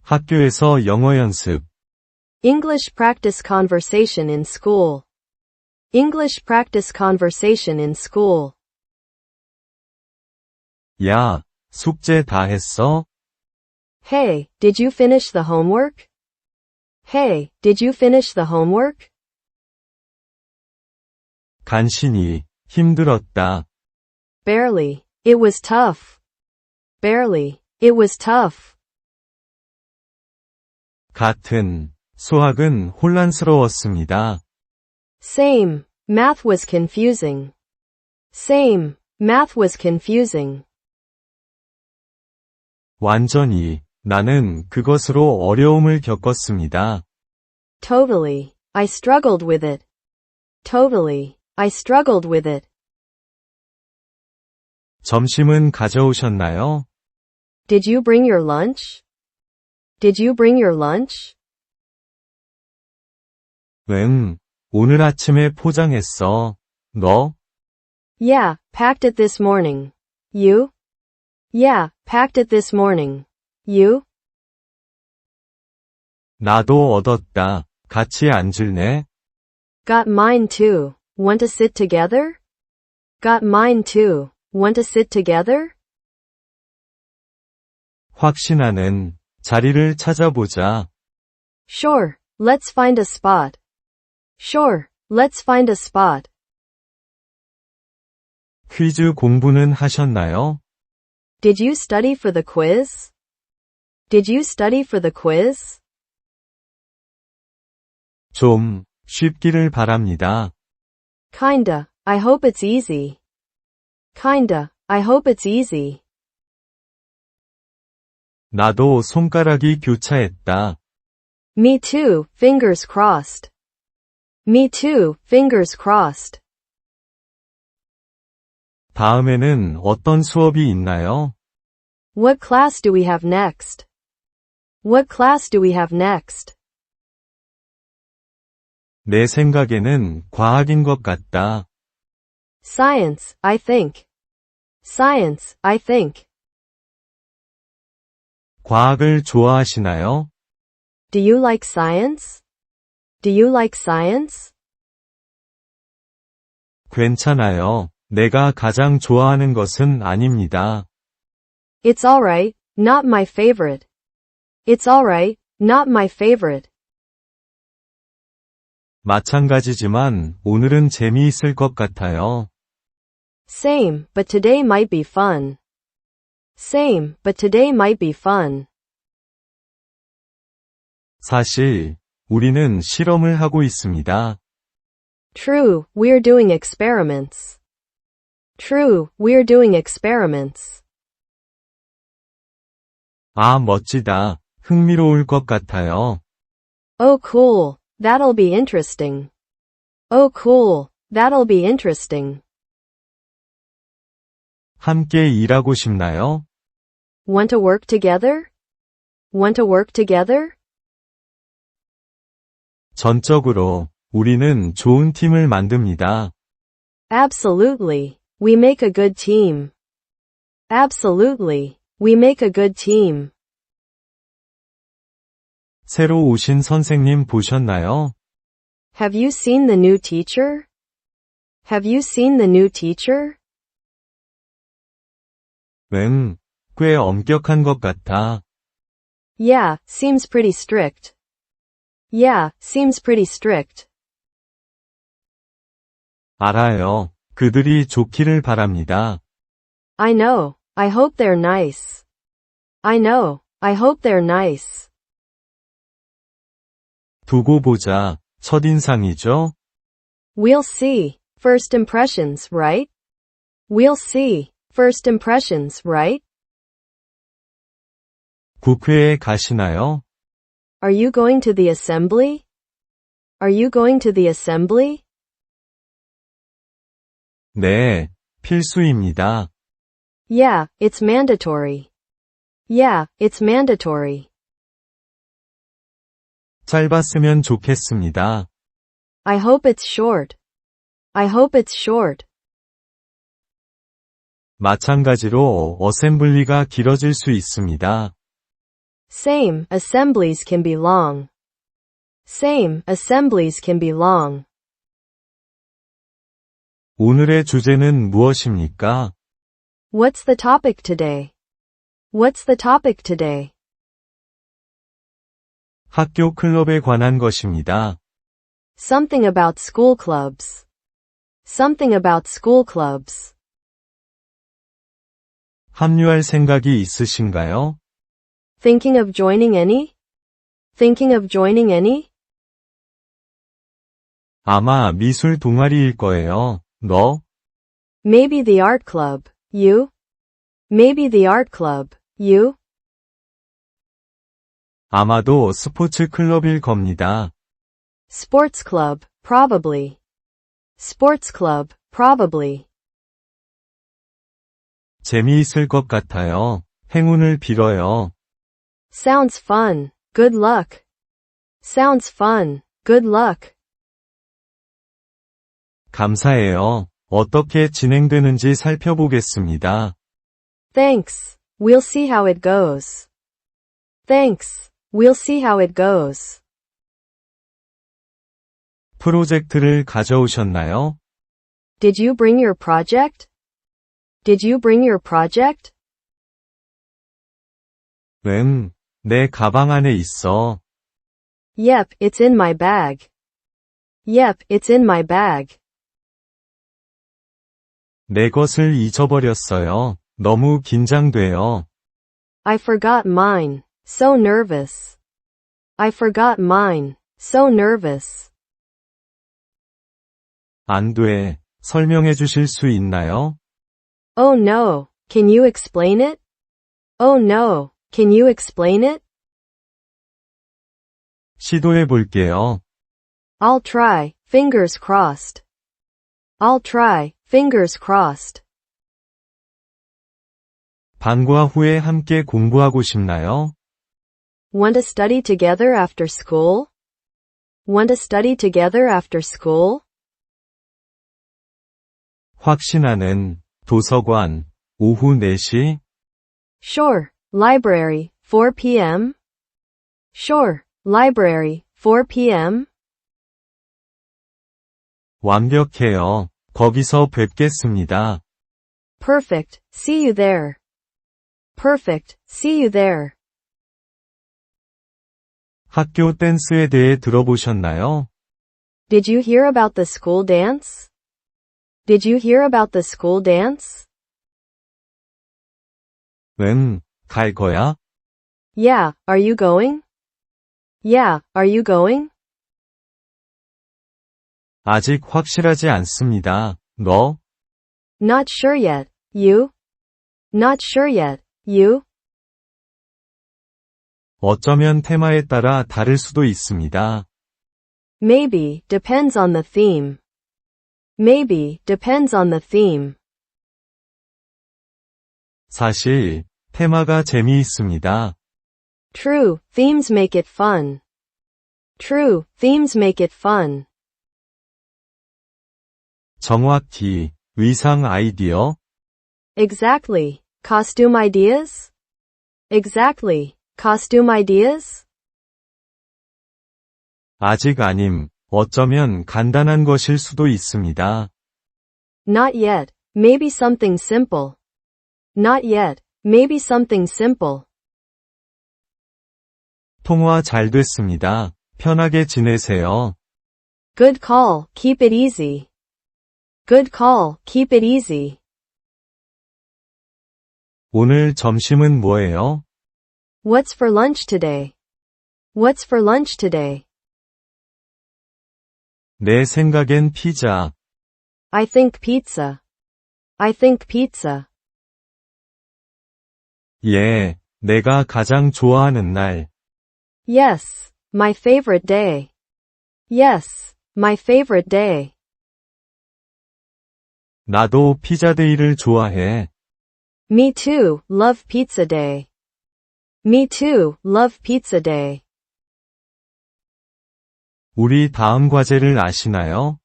학교에서 영어 연습. English practice conversation in school. English practice conversation in school. 야, 숙제 다 했어? Hey, did you finish the homework? Hey, did you finish the homework? 간신히, 힘들었다. Barely. It was tough. Barely. It was tough. 같은, 수학은 혼란스러웠습니다. Same. Math was confusing. Same. Math was confusing. 완전히, 나는 그것으로 어려움을 겪었습니다. Totally. I struggled with it. Totally. I struggled with it. 점심은 가져오셨나요? Did you bring your lunch? Did you bring your lunch? 응, 오늘 아침에 포장했어. 너? Yeah, packed it this morning. You? Yeah, packed it this morning. You? 나도 얻었다. 같이 앉을래? Got mine too. Want to sit together? Got mine too. Want to sit together? 확신하는, 자리를 찾아보자. Sure, let's find a spot. Sure, let's find a spot. 퀴즈 공부는 하셨나요? Did you study for the quiz? Did you study for the quiz? 좀, 쉽기를 바랍니다. Kinda. I hope it's easy. Kinda. I hope it's easy. 나도 손가락이 교차했다. Me too, fingers crossed. Me too, fingers crossed. 다음에는 어떤 수업이 있나요? What class do we have next? What class do we have next? 내 생각에는 과학인 것 같다. Science, I think. Science, I think. 과학을 좋아하시나요? Do you like science? Do you like science? 괜찮아요. 내가 가장 좋아하는 것은 아닙니다. It's alright, not my favorite. It's alright, not my favorite. 마찬가지지만 오늘은 재미있을 것 같아요. Same, but today might be fun. Same, but today might be fun. 사실, 우리는 실험을 하고 있습니다. True, we're doing experiments. True, we're doing experiments. 아, 멋지다. 흥미로울 것 같아요. Oh cool, that'll be interesting. Oh cool, that'll be interesting. 함께 일하고 싶나요? Want to work together? Want to work together? 전적으로, 우리는 좋은 팀을 만듭니다. Absolutely. We make a good team. Absolutely. We make a good team. 새로 오신 선생님 보셨나요? Have you seen the new teacher? Have you seen the new teacher? 응, 꽤 엄격한 것 같아. Yeah, seems pretty strict. Yeah, seems pretty strict. 알아요. 그들이 좋기를 바랍니다. I know. I hope they're nice. I know. I hope they're nice. 두고 보자. 첫인상이죠? We'll see. First impressions, right? We'll see. First impressions, right? 국회에 가시나요? Are you going to the assembly? Are you going to the assembly? 네, 필수입니다. Yeah, it's mandatory. Yeah, it's mandatory. 짧았으면 좋겠습니다. I hope it's short. I hope it's short. 마찬가지로 어셈블리가 길어질 수 있습니다. Same, assemblies can be long. Same, assemblies can be long. 오늘의 주제는 무엇입니까? What's the topic today? What's the topic today? 학교 클럽에 관한 것입니다. Something about school clubs. Something about school clubs. 합류할 생각이 있으신가요? Thinking of joining any? Thinking of joining any? 아마 미술 동아리일 거예요. 너? Maybe the art club. You? Maybe the art club. You? 아마도 스포츠 클럽일 겁니다. Sports club, probably. Sports club, probably. 재미있을 것 같아요. 행운을 빌어요. Sounds fun. Good luck. Sounds fun. Good luck. 감사해요. 어떻게 진행되는지 살펴보겠습니다. Thanks. We'll see how it goes. Thanks. We'll see how it goes. 프로젝트를 가져오셨나요? Did you bring your project? Did you bring your project? 내 가방 안에 있어. Yep, it's in my bag. Yep, it's in my bag. 내 것을 잊어버렸어요. 너무 긴장돼요. I forgot mine. So nervous. I forgot mine. So nervous. 안 돼. 설명해 주실 수 있나요? Oh no. Can you explain it? Oh no. Can you explain it? 시도해 볼게요. I'll try. Fingers crossed. I'll try. Fingers crossed. 방과 후에 함께 공부하고 싶나요? Want to study together after school? Want to study together after school? 확신하는 도서관 오후 4시 Sure. Library, 4 p.m. Sure. Library, 4 p.m. 완벽해요. 거기서 뵙겠습니다. Perfect. See you there. Perfect. See you there. 학교 댄스에 대해 들어보셨나요? Did you hear about the school dance? Did you hear about the school dance? 갈 거야? Yeah, are you going? Yeah, are you going? 아직 확실하지 않습니다. 너? Not sure yet. You? Not sure yet. You? 어쩌면 테마에 따라 다를 수도 있습니다. Maybe, depends on the theme. Maybe, depends on the theme. 사실, 테마가 재미있습니다. True, themes make it fun. True, themes make it fun. 정확히, 의상 아이디어? Exactly. Costume ideas? Exactly. Costume ideas? 아직 아님, 어쩌면 간단한 것일 수도 있습니다. Not yet. Maybe something simple. Not yet. Maybe something simple. 통화 잘 됐습니다. 편하게 지내세요. Good call. Keep it easy. Good call. Keep it easy. 오늘 점심은 뭐예요? What's for lunch today? What's for lunch today? 내 생각엔 피자. I think pizza. I think pizza. 예, 내가 가장 좋아하는 날. Yes, my favorite day. Yes, my favorite day. 나도 피자데이를 좋아해. Me too, love pizza day. Me too, love pizza day. 우리 다음 과제를 아시나요?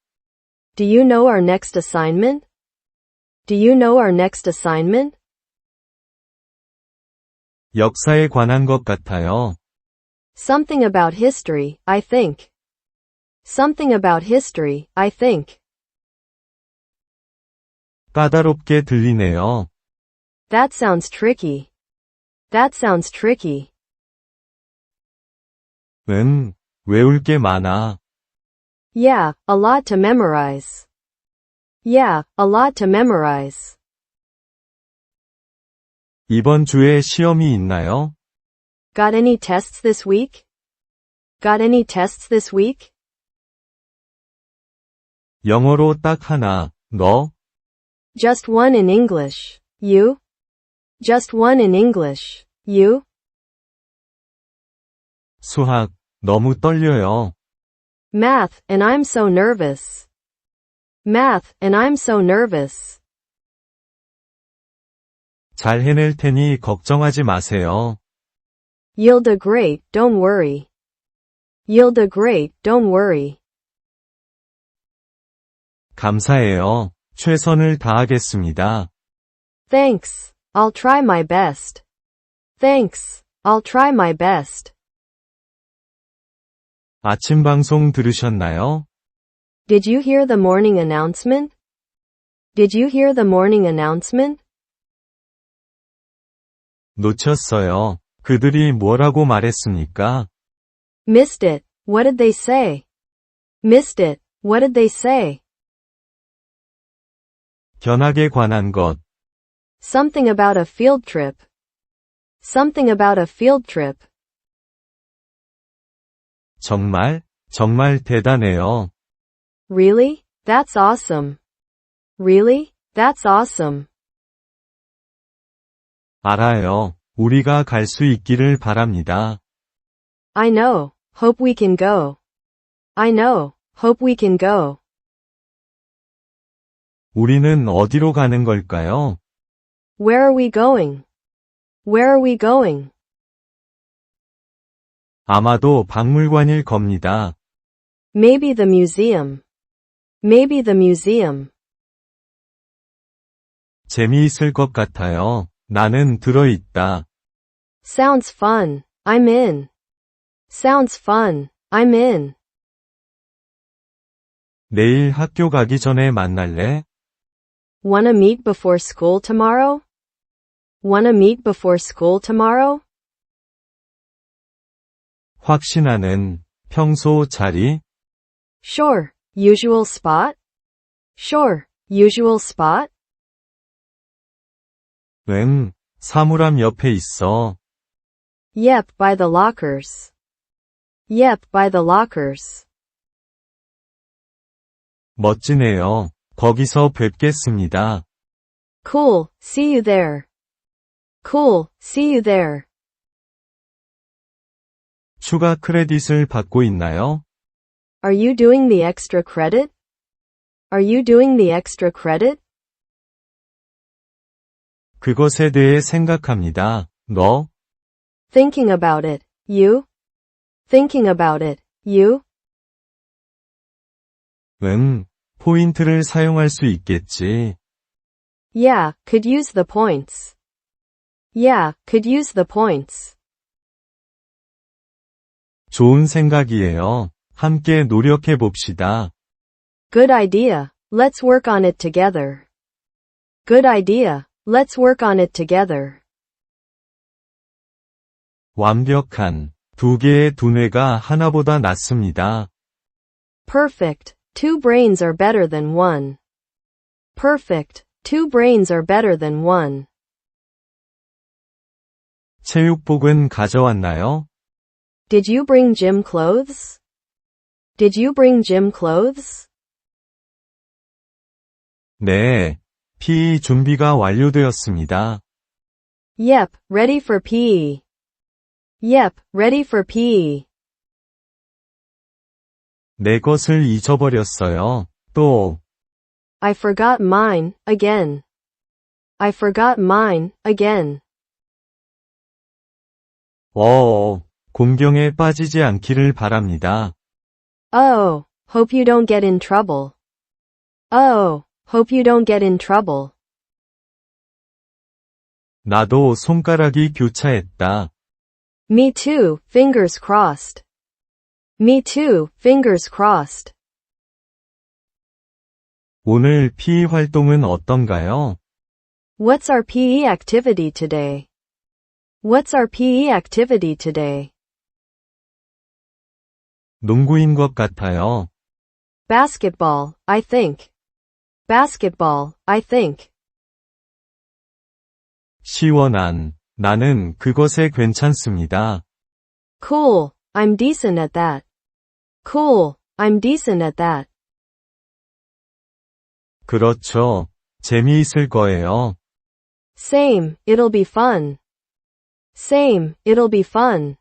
Do you know our next assignment? Do you know our next assignment? 역사에 관한 것 같아요. Something about history, I think. Something about history, I think. 까다롭게 들리네요. That sounds tricky. That sounds tricky. 외울 게 많아. Yeah, a lot to memorize. Yeah, a lot to memorize. 이번 주에 시험이 있나요? Got any tests this week? Got any tests this week? 영어로 딱 하나, 너? Just one in English. You? Just one in English. You? 수학, 너무 떨려요. Math, and I'm so nervous. Math, and I'm so nervous. 잘 해낼 테니 걱정하지 마세요. You'll do great, don't worry. You'll do great, don't worry. 감사해요. 최선을 다하겠습니다. Thanks. I'll try my best. Thanks. I'll try my best. 아침 방송 들으셨나요? Did you hear the morning announcement? Did you hear the morning announcement? 놓쳤어요. 그들이 뭐라고 말했습니까? Missed it. What did they say? Missed it. What did they say? 견학에 관한 것. Something about a field trip. Something about a field trip. 정말 대단해요. Really? That's awesome. Really? That's awesome. 알아요. 우리가 갈 수 있기를 바랍니다. I know. Hope we can go. I know. Hope we can go. 우리는 어디로 가는 걸까요? Where are we going? Where are we going? 아마도 박물관일 겁니다. Maybe the museum. Maybe the museum. 재미있을 것 같아요. 나는 들어있다. Sounds fun. I'm in. Sounds fun. I'm in. 내일 학교 가기 전에 만날래? Wanna meet before school tomorrow? Wanna meet before school tomorrow? 확신하는 평소 자리? Sure. Usual spot? Sure. Usual spot? 사물함 옆에 있어. Yep, by the lockers. Yep, by the lockers. 멋지네요. 거기서 뵙겠습니다. Cool. See you there. Cool. See you there. 추가 크레딧을 받고 있나요? Are you doing the extra credit? Are you doing the extra credit? 그것에 대해 생각합니다. 너? Thinking about it. You? Thinking about it. You? 포인트를 사용할 수 있겠지. Yeah, could use the points. Yeah, could use the points. 좋은 생각이에요. 함께 노력해 봅시다. Good idea. Let's work on it together. Good idea. Let's work on it together. 완벽한. 두 개의 두뇌가 하나보다 낫습니다. Perfect. Two brains are better than one. Perfect. Two brains are better than one. 체육복은 가져왔나요? Did you bring gym clothes? Did you bring gym clothes? 네. PE 준비가 완료되었습니다. Yep, ready for PE. Yep, ready for PE. 내 것을 잊어버렸어요. 또. I forgot mine, again. I forgot mine, again. 공경에 빠지지 않기를 바랍니다. Oh, hope you don't get in trouble. Oh, hope you don't get in trouble. 나도 손가락이 교차했다. Me too, fingers crossed. Me too, fingers crossed. 오늘 PE 활동은 어떤가요? What's our PE activity today? What's our PE activity today? 농구인 것 같아요. Basketball, I think. Basketball, I think. 시원한. 나는 그것에 괜찮습니다. Cool, I'm decent at that. Cool, I'm decent at that. 그렇죠. 재미있을 거예요. Same, it'll be fun. Same, it'll be fun.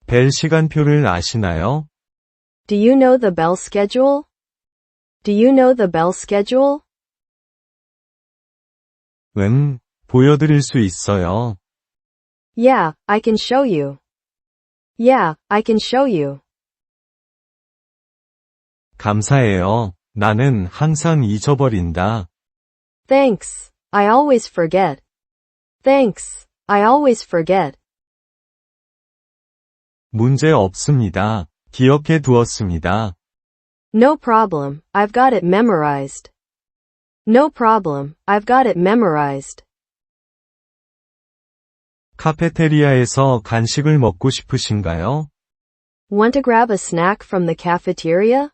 벨 시간표를 아시나요? Do you know the bell schedule? Do you know the bell schedule? 보여드릴 수 있어요. Yeah, I can show you. Yeah, I can show you. 감사해요. 나는 항상 잊어버린다. Thanks, I always forget. Thanks, I always forget. 문제 없습니다. 기억해 두었습니다. No problem, I've got it memorized. No problem, I've got it memorized. 카페테리아에서 간식을 먹고 싶으신가요? Want to grab a snack from the cafeteria?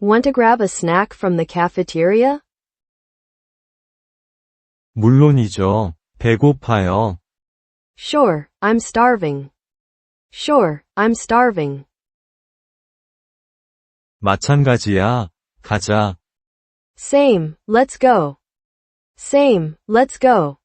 Want to grab a snack from the cafeteria? 물론이죠. 배고파요. Sure, I'm starving. Sure, I'm starving. 마찬가지야. 가자. Same, let's go. Same, let's go.